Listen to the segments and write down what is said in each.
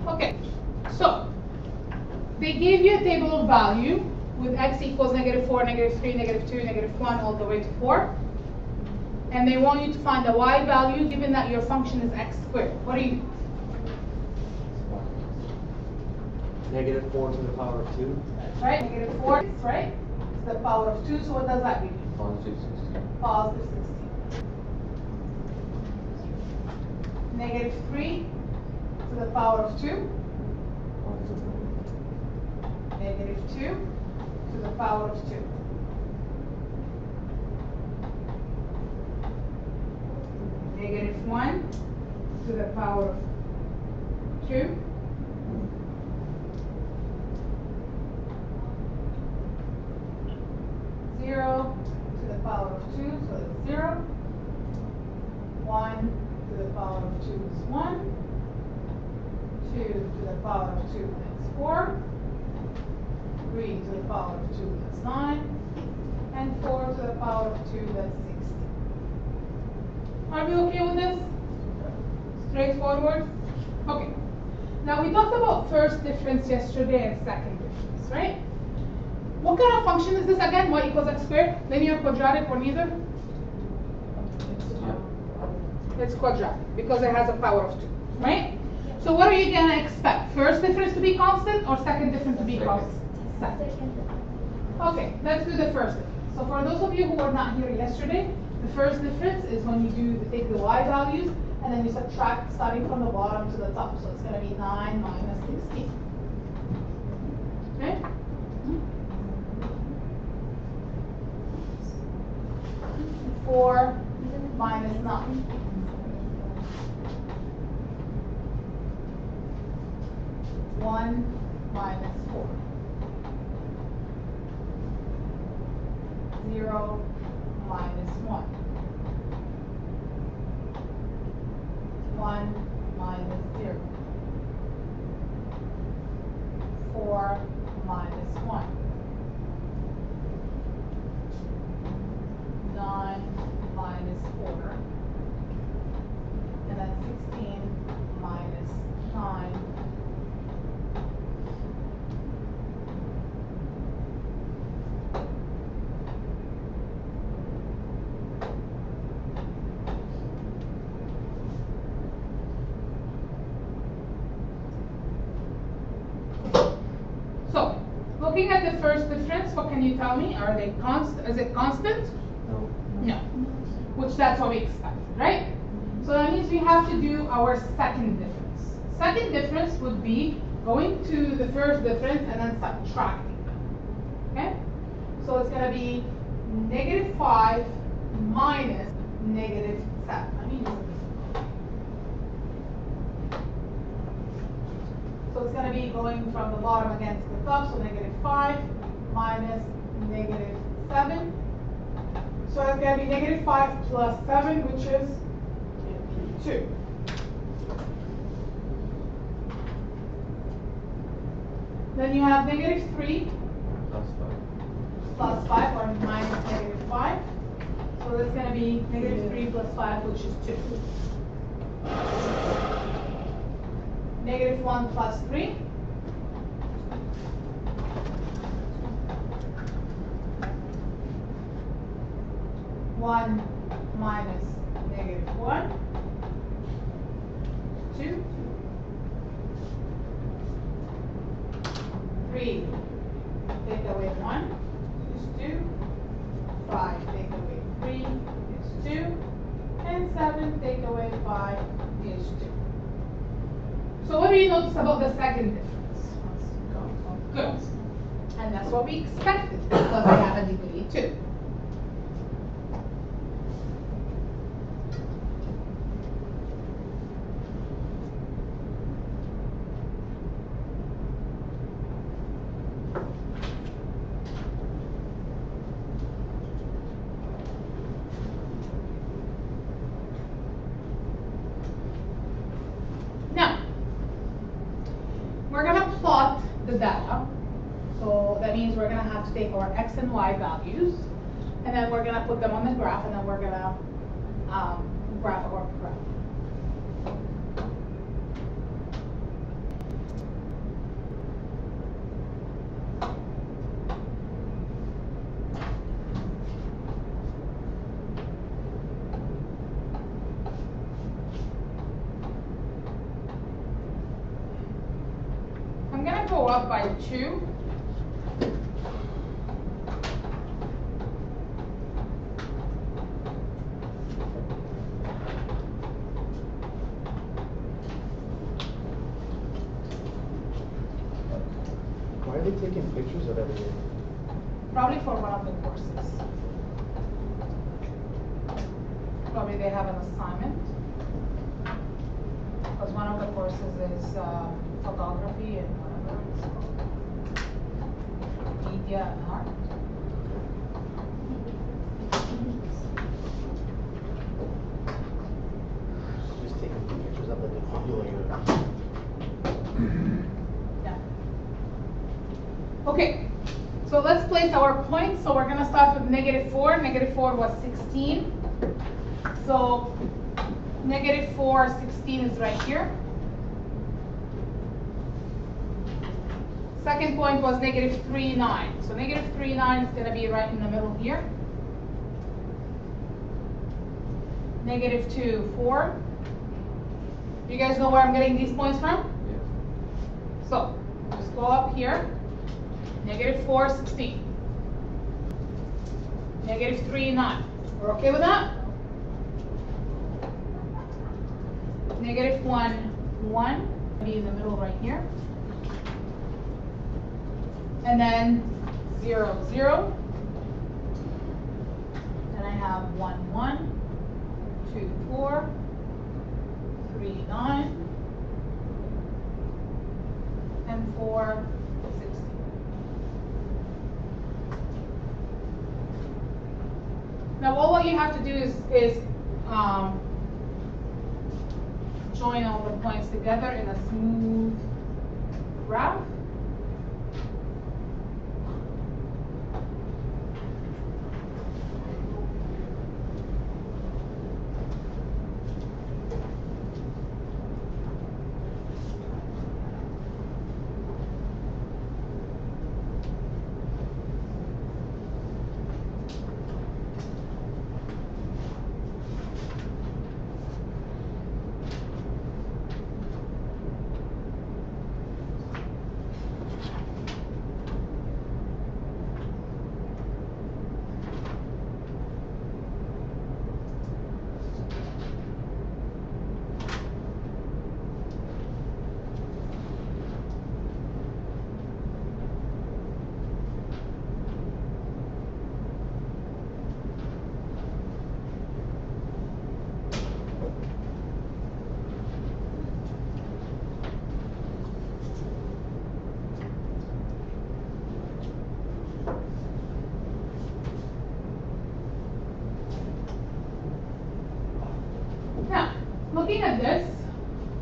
Okay, so they gave you a table of value with x equals -4, -3, -2, -1, all the way to 4. And they want you to find the y value given that your function is x squared. What do you do? -4 to the power of 2. That's right, -4, right? To the power of 2, so what does that give you? Positive 16. Positive 16. -3 to the power of 2. -2 to the power of 2. -1 to the power of 2. Zero to the power of 2, so it's 0. 1 to the power of 2 is 1. 2 to the power of 2, that's 4. 3 to the power of 2, that's 9. And 4 to the power of 2, that's 16. Are we okay with this? Straightforward? Okay. Now we talked about first difference yesterday and second difference, right? What kind of function is this again? Y equals x squared? Linear, quadratic, or neither? It's quadratic because it has a power of 2, right? So what are you going to expect? First difference to be constant or second difference to be constant? Second. Okay, let's do the first difference. So for those of you who were not here yesterday, the first difference is when you take the y values and then you subtract starting from the bottom to the top. So it's going to be 9 minus 16. Okay? 4 minus 9. 1 minus 4. 0 minus 1. 1 minus 0. 4 minus 1. 9 minus 4. And then 16 minus 9. So, looking at the first difference, what can you tell me? Are they constant? Is it constant? No. No. Which that's what we expected, right? So that means we have to do our second difference. Second difference would be going to the first difference and then subtracting them. Okay? So it's going to be -5 minus -7. I mean, so it's going to be going from the bottom again to the top, so -5 minus -7. So it's going to be -5 plus 7, which is 2. Then you have -3 plus 5 or minus -5. So that's going to be -3 plus 5, which is 2. -1 plus 3. One minus -1. 2. 3. Take away 1 is 2. 5. Take away 3 is 2. And 7. Take away 5 is 2. So what do you notice about the second difference? Good. And that's what we expected because we have a degree 2. We're going to plot the data. So that means we're going to have to take our x and y values, and then we're going to put them on the graph, and then we're going to graph our graph. gonna go up by 2. Why are they taking pictures of everything? Probably for one of the courses. Probably they have an assignment. Because one of the courses is photography and whatever it's called. Media and art. Just taking pictures of the defibrillator. Yeah. Okay. So let's place our points. So we're gonna start with -4. -4 was 16. So -4, 16 is right here. Second point was -3, 9. So -3, 9 is gonna be right in the middle here. -2, 4. You guys know where I'm getting these points from? Yeah. So just go up here. -4, 16. -3, 9. We're okay with that? -1, 1. Be in the middle right here. And then 0, 0. Then I have 1, 1, 2, 4, 3, 9, and 4, 16. Now, all what you have to do is join all the points together in a smooth graph. Looking at this,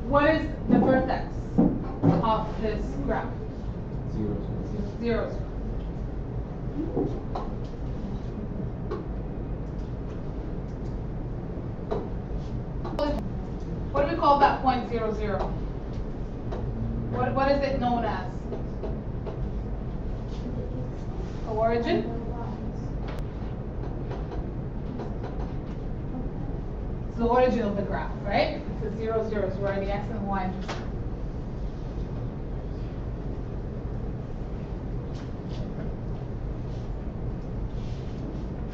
what is the vertex of this graph? 0, 0, 0. What do we call that point 0, 0? What is it known as? Origin? It's the origin of the graph, right? It's a 0, 0 is where the x and y intersect.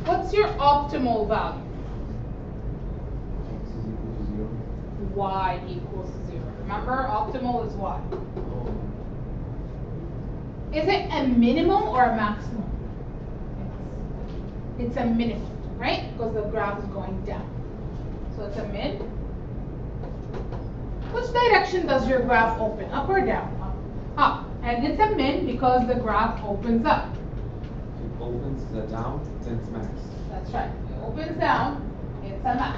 What's your optimal value? X is equal to 0. Y equals 0. Remember, optimal is y. Oh. Is it a minimum or a maximum? It's a minimum, right? Because the graph is going down. So it's a min. Which direction does your graph open? Up or down? Up. And it's a min because the graph opens up. If it opens down, then it's max. That's right. If it opens down, it's a max.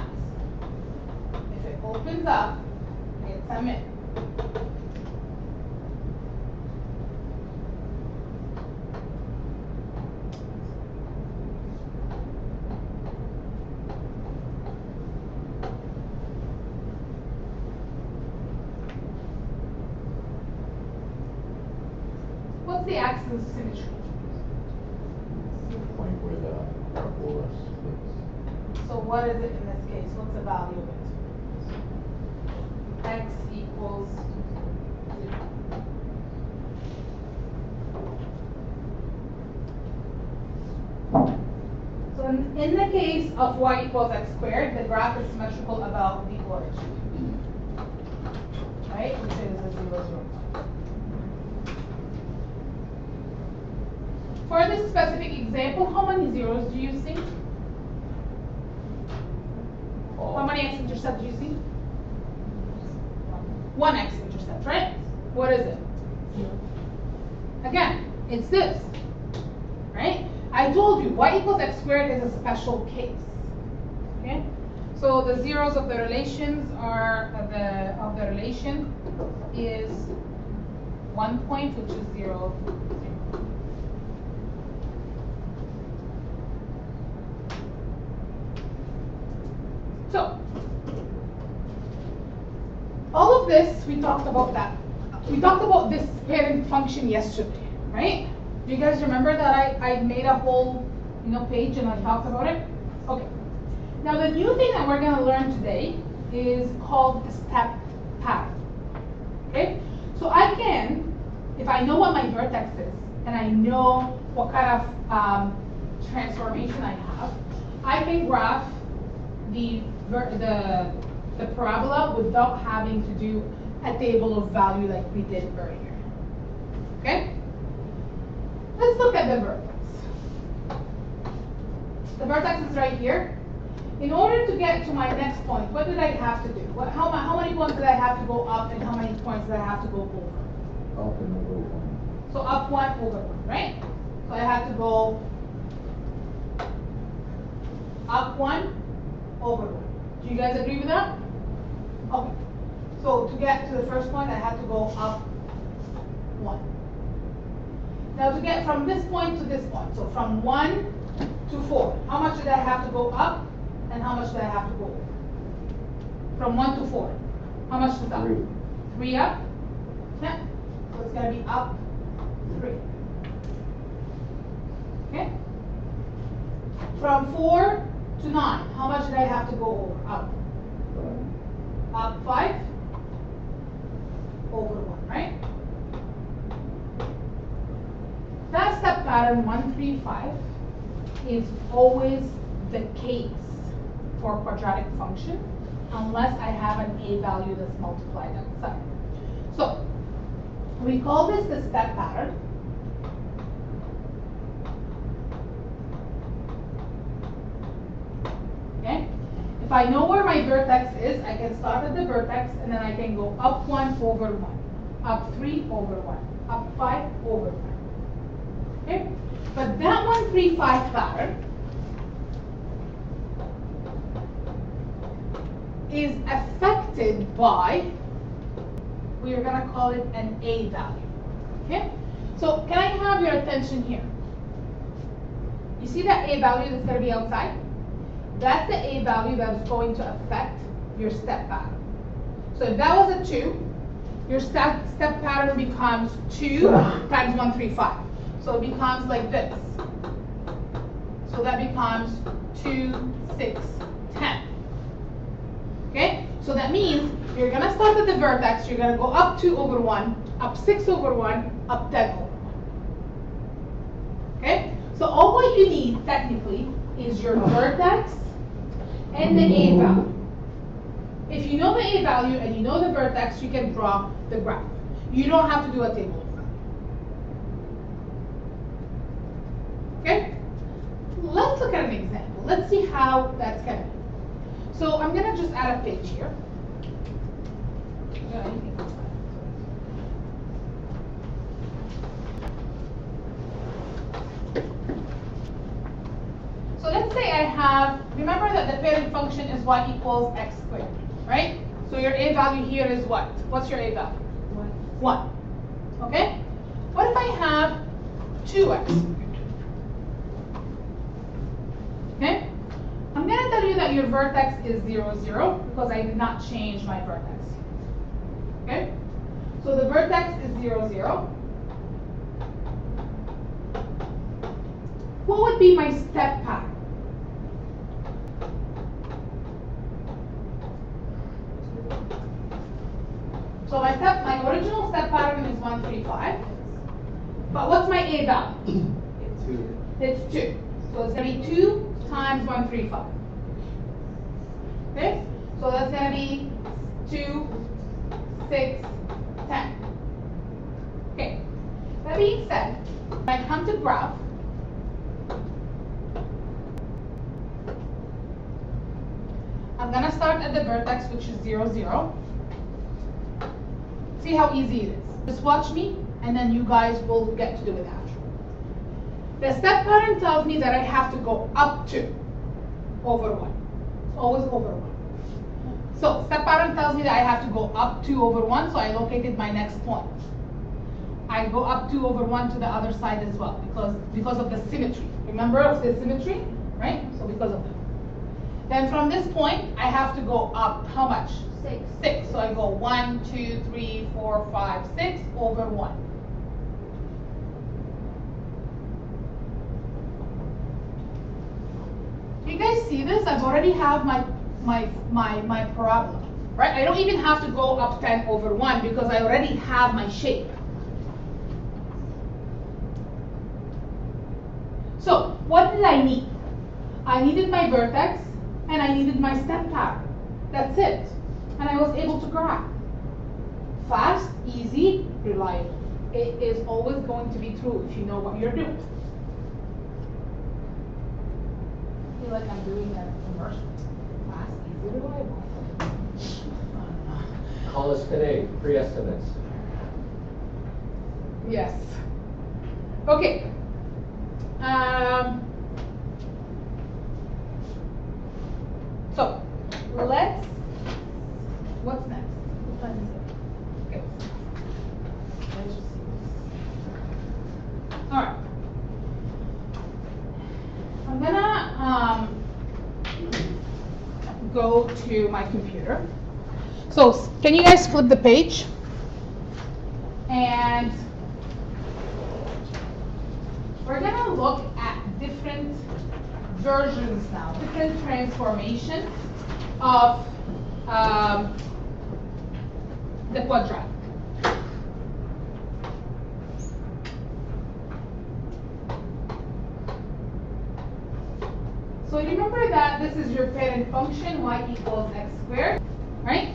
If it opens up, it's a min. What's the axis of symmetry? The point where the parabola splits. So what is it in this case? What's the value of it? X equals 0. In the case of y equals x squared, the graph is symmetrical about the origin. Right? Which is a 0, 0. For this specific example, how many zeros do you see? How many x-intercepts do you see? One x-intercept, right? What is it? Again, it's this, right? I told you y equals x squared is a special case. Okay? So the zeros of the relations are of the relation is 1 point, which is 0, 0. So all of this, we talked about that. We talked about this parent function yesterday, right? Do you guys remember that I made a whole page and I talked about it? Okay. Now the new thing that we're going to learn today is called the step pattern. Okay? So I can, if I know what my vertex is and I know what kind of transformation I have, I can graph the parabola without having to do a table of value like we did earlier. Okay? Let's look at the vertex. The vertex is right here. In order to get to my next point, what did I have to do? How many points did I have to go up and how many points did I have to go over? Up and over 1. So up 1 over 1, right? So I had to go up 1 over 1. Do you guys agree with that? Okay. So to get to the first point, I had to go up 1. Now to get from this point to this point, so from 1 to 4, how much did I have to go up and how much did I have to go over? From 1 to 4, how much is up? 3. 3 up? Yeah. So it's going to be up 3. Okay? From 4 to 9, how much did I have to go over? Up. Up 5 over 1, right? That step pattern 1, 3, 5 is always the case for a quadratic function unless I have an a value that's multiplied outside. So we call this the step pattern. Okay? If I know where my vertex is, I can start at the vertex and then I can go up 1 over 1, up 3 over 1, up 5 over 1. Okay? But that 1, 3, 5 pattern is affected by, we are going to call it an a value. Okay? So can I have your attention here? You see that a value that's going to be outside? That's the a value that is going to affect your step pattern. So if that was a 2, your step pattern becomes 2 times 1, 3, 5. So it becomes like this. So that becomes 2, 6, 10. Okay? So that means you're going to start at the vertex, you're going to go up 2 over 1, up 6 over 1, up 10 over 1. Okay? So all what you need, technically, is your vertex and the a value. If you know the a value and you know the vertex, you can draw the graph. You don't have to do a table of value. Okay? Let's look at an example. Let's see how that's going to be. So I'm going to just add a page here. So let's say I have, remember that the parent function is y equals x squared, right? So your a value here is what? What's your a value? 1. Okay? What if I have 2x squared? Okay? I'm going to tell you that your vertex is 0, 0 because I did not change my vertex. Okay? So the vertex is 0, 0. What would be my step pattern? So my original step pattern is 1, 3, 5. But what's my a value? 2. It's 2. So it's going to be 2 times 135. Okay? So that's going to be 2, 6, 10. Okay. That being said, when I come to graph, I'm going to start at the vertex, which is 0, 0. See how easy it is. Just watch me, and then you guys will get to do it after. The step pattern tells me that I have to go up to over 1. It's always over 1. So step pattern tells me that I have to go up 2 over 1, so I located my next point. I go up 2 over 1 to the other side as well, because of the symmetry. Remember of the symmetry, right? So because of that. Then from this point, I have to go up how much? 6. 6. So I go 1, 2, 3, 4, 5, 6 over 1. Do you guys see this? I've already have my parabola, right? I don't even have to go up 10 over 1 because I already have my shape. So what did I need? I needed my vertex and I needed my step pattern. That's it. And I was able to graph. Fast, easy, reliable. It is always going to be true if you know what you're doing. I feel like I'm doing a commercial. Fast, easy, reliable. Call us today, free estimates. Yes. Okay. So let's. What's next? What time is it? Okay. Let's just see this. All right. I'm gonna go to my computer. So can you guys flip the page? And we're gonna look at different versions now, different transformations of the quadratic. So remember that this is your parent function, y equals x squared, right?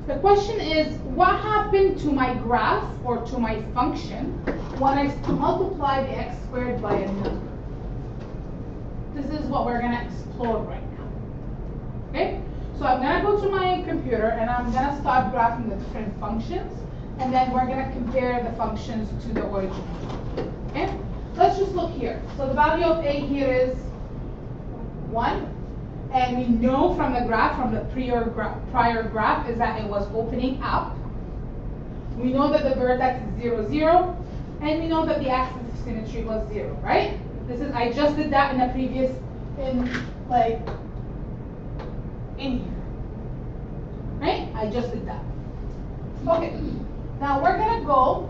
The question is, what happened to my graph or to my function when I multiply the x squared by a number? This is what we're going to explore right now. Okay? So I'm going to go to my computer and I'm going to start graphing the different functions, and then we're going to compare the functions to the original. Okay? Let's just look here. So the value of a here is 1. And we know from the graph, from the prior graph, is that it was opening up. We know that the vertex is 0, 0. And we know that the axis of symmetry was 0, right? This is, I just did that in a previous, in here. Right? I just did that. Okay. Now we're going to go,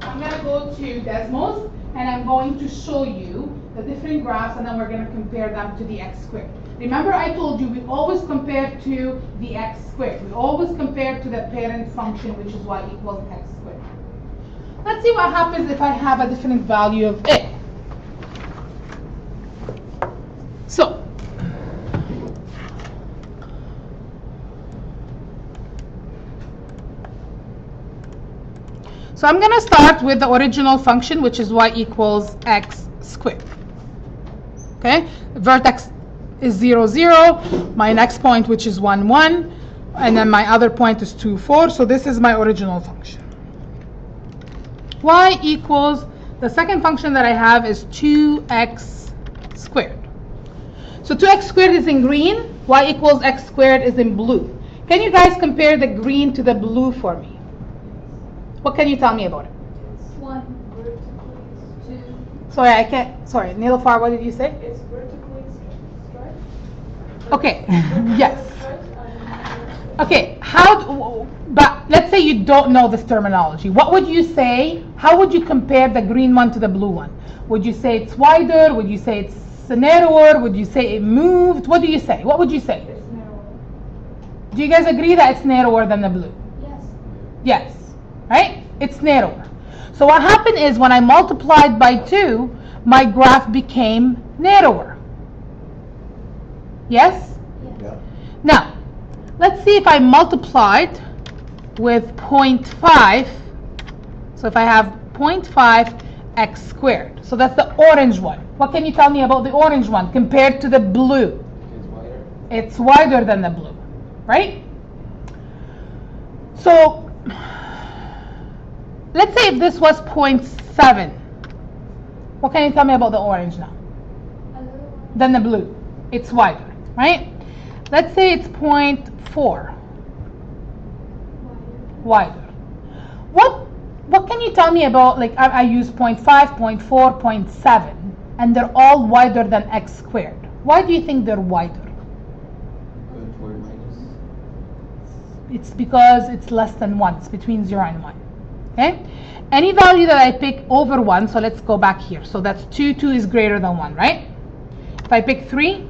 I'm going to go to Desmos, and I'm going to show you the different graphs, and then we're going to compare them to the x squared. Remember I told you we always compare to the x squared. We always compare to the parent function, which is y equals x squared. Let's see what happens if I have a different value of a. So I'm going to start with the original function, which is y equals x squared. Okay, vertex is 0, 0. My next point, which is 1, 1. And then my other point is 2, 4. So this is my original function. Y equals, the second function that I have is 2x squared. So 2x squared is in green. Y equals x squared is in blue. Can you guys compare the green to the blue for me? What can you tell me about it? 1 vertically, 2. Sorry, I can't. Sorry, Nilofar, what did you say? It's vertically straight. Okay, yes. Okay, but let's say you don't know this terminology. What would you say? How would you compare the green one to the blue one? Would you say it's wider? Would you say it's narrower? Would you say it moved? What do you say? What would you say? It's narrower. Do you guys agree that it's narrower than the blue? Yes. Yes, right? It's narrower. So what happened is when I multiplied by 2, my graph became narrower. Yes? Yeah. Now, let's see if I multiplied with 0.5. So if I have 0.5 x squared. So that's the orange one. What can you tell me about the orange one compared to the blue? It's wider. It's wider than the blue, right? So let's say if this was 0.7. What can you tell me about the orange now? A little one. Than the blue. It's wider, right? Let's say it's 0.4. Wider. What can you tell me about, like, I use 0.5, 0.4, 0.7, and they're all wider than x squared. Why do you think they're wider? Going toward minus. It's because it's less than 1. It's between 0 and 1. Okay? Any value that I pick over 1, so let's go back here. So that's 2. 2 is greater than 1, right? If I pick 3,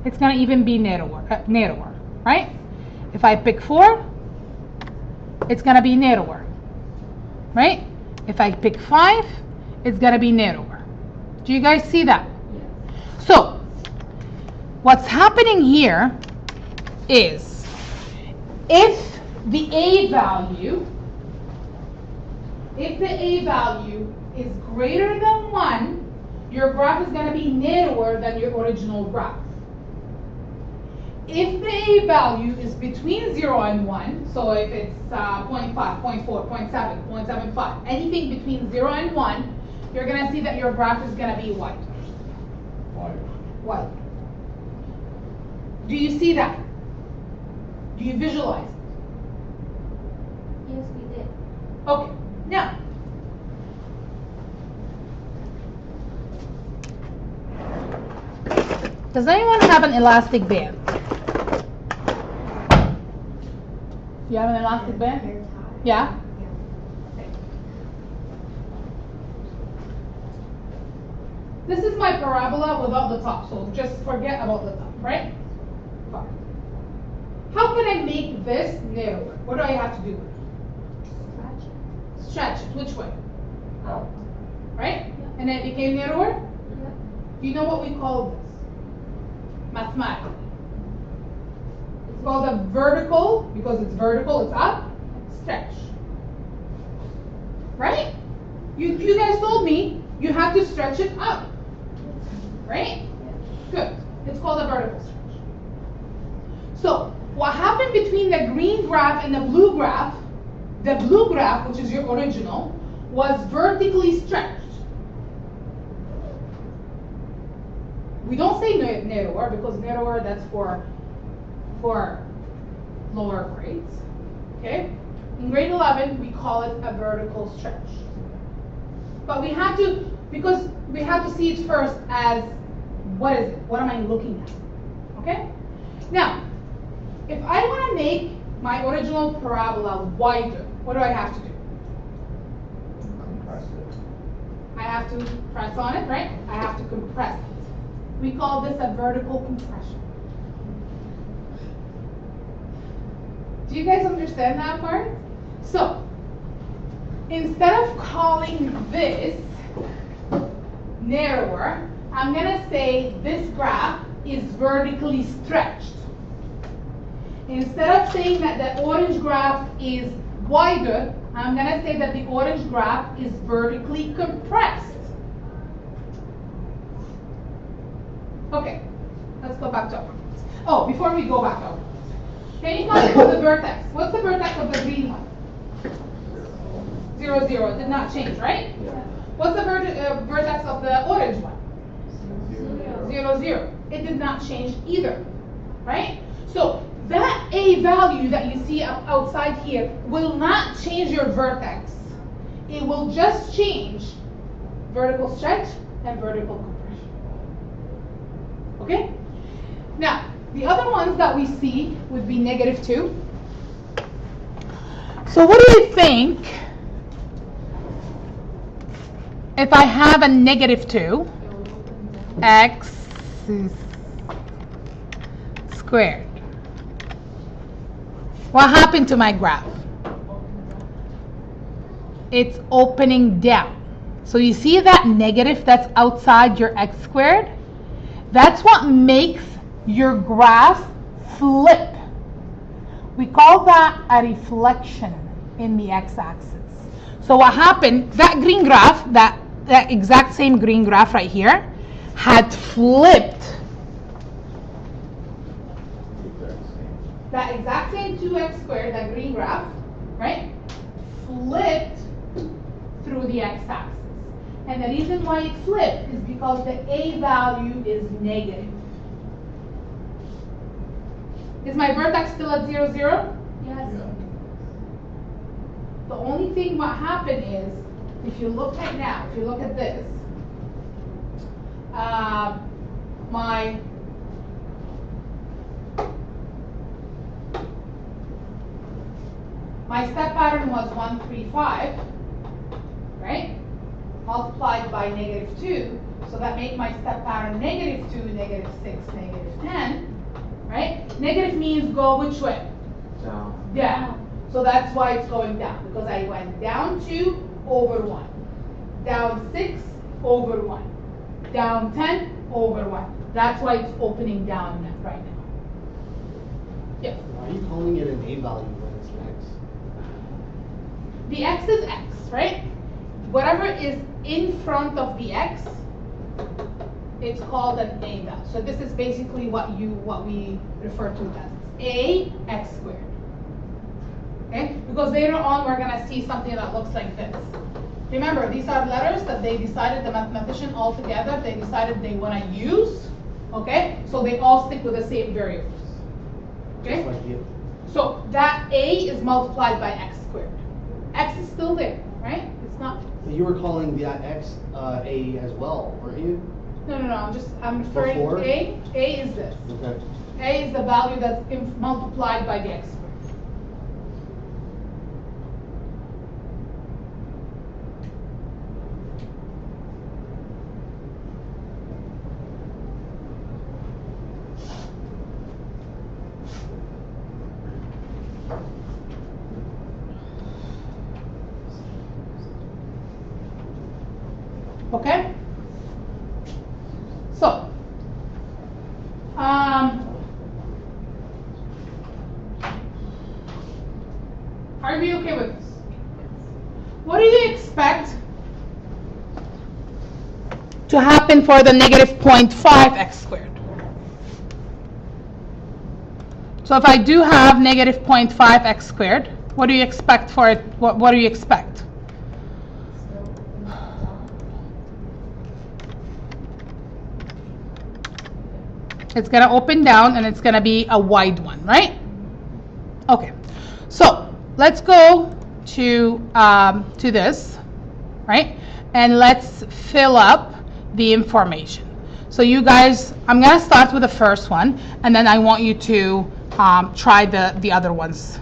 it's going to even be narrower, right? If I pick 4, it's going to be narrower, right? If I pick 5, it's going to be narrower. Do you guys see that? So, what's happening here is if the A value is greater than 1, your graph is going to be narrower than your original graph. If the A value is between 0 and 1, so if it's 0.5, 0.4, 0.7, 0.75, anything between 0 and 1, you're going to see that your graph is going to be wider. Wider. Do you see that? Do you visualize? Yes, we did. Okay, now, does anyone have an elastic band? You have an elastic band? Yeah? This is my parabola without the top, so just forget about the top, right? Fine. How can I make this narrower? What do I have to do? Stretch it. Which way? Out. Right? And then it became narrower? Yep. Do you know what we call this? Mathematically. It's called a vertical, because it's vertical, it's up, stretch. Right? You guys told me you have to stretch it up. Right? Good. It's called a vertical stretch. So, what happened between the green graph and the blue graph, which is your original, was vertically stretched. We don't say narrower, because narrower, that's for lower grades. Okay? In grade 11, we call it a vertical stretch. But we have to, because we have to see it first as, what is it? What am I looking at? Okay? Now, if I want to make my original parabola wider, what do I have to do? Compress it. I have to press on it, right? I have to compress it. We call this a vertical compression. Do you guys understand that part? So, instead of calling this narrower, I'm going to say this graph is vertically stretched. Instead of saying that the orange graph is wider, I'm going to say that the orange graph is vertically compressed. Okay, let's go back to our. Oh, before we go back over, can you tell me about the vertex? What's the vertex of the green one? 0, 0. It did not change, right? Yeah. What's the vertex of the orange one? 0, 0. It did not change either, right? So that A value that you see outside here will not change your vertex. It will just change vertical stretch and vertical compression. Okay? Now, the other ones that we see would be -2. So what do you think if I have a -2 x squared? What happened to my graph? It's opening down. So you see that negative that's outside your x squared? That's what makes your graph flip. We call that a reflection in the x-axis. So what happened, that green graph, that exact same green graph right here, had flipped. That exact same 2x squared, that green graph, right, flipped through the x-axis. And the reason why it flipped is because the a value is negative. Is my vertex still at 0, 0? Yes. The only thing what happened is, if you look right now, if you look at this, my step pattern was 1, 3, 5, right? Multiplied by -2, so that made my step pattern -2, -6, -10, right? Negative means go which way? Down. Down. So that's why it's going down, because I went down 2 over 1, down 6 over 1, down 10 over 1. That's why it's opening down right now. Yeah. Why are you calling it an A value when it's an X? The x is x, right? Whatever is in front of the x, it's called an A value. So this is basically what we refer to as a x squared. Okay? Because later on we're gonna see something that looks like this. Remember, these are letters that they decided, the mathematician all together, they decided they want to use. Okay? So they all stick with the same variables. Okay? Just like you. So that a is multiplied by x squared. X is still there, right? It's not. But you were calling that X A as well, weren't you? No. I'm referring Before? to a. A is this. Okay. A is the value that's multiplied by the x squared. Okay? So, are we okay with this? What do you expect to happen for the -0.5 x squared? So if I do have -0.5 x squared, what do you expect for it? What do you expect? It's going to open down and it's going to be a wide one, right? Okay. So let's go to this, right? And let's fill up the information. So you guys, I'm going to start with the first one, and then I want you to try the other ones